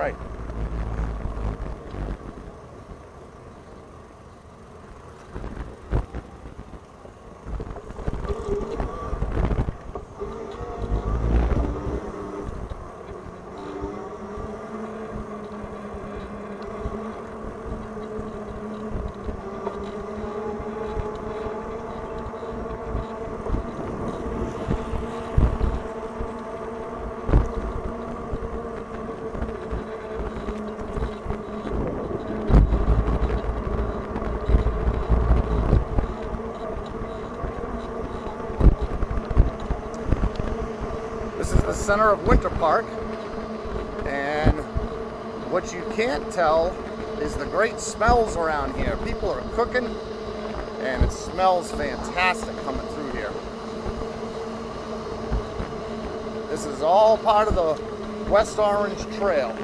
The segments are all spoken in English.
right. This is the center of Winter Park, and what you can't tell is the great smells around here. People are cooking, and it smells fantastic coming through here. This is all part of the West Orange Trail.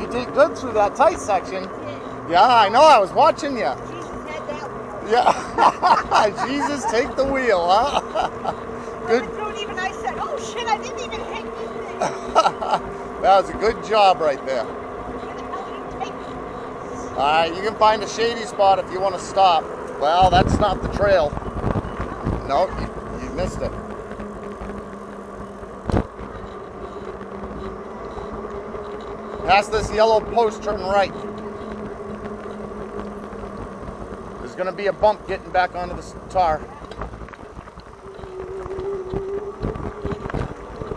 You did good through that tight section. Yeah, I know. I was watching you. Jesus had that one. Yeah. Jesus, take the wheel, huh? Good. I said, oh shit, I didn't even hit this thing. That was a good job right there. Where the hell did you take me? All right, you can find a shady spot if you want to stop. Well, that's not the trail. Nope, you missed it. Past this yellow post, turn right. There's going to be a bump getting back onto the tar.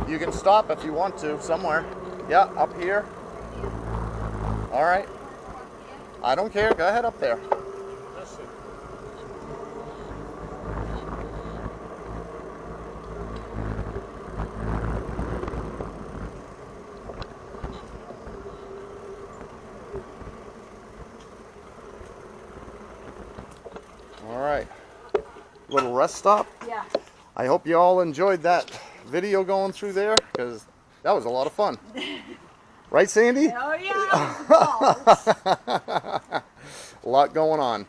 You can stop if you want to, somewhere. Yeah, up here. All right. I don't care. Go ahead up there. All right. Little rest stop. Yeah. I hope you all enjoyed that video going through there, because that was a lot of fun. Right, Sandy? Oh yeah. A lot going on.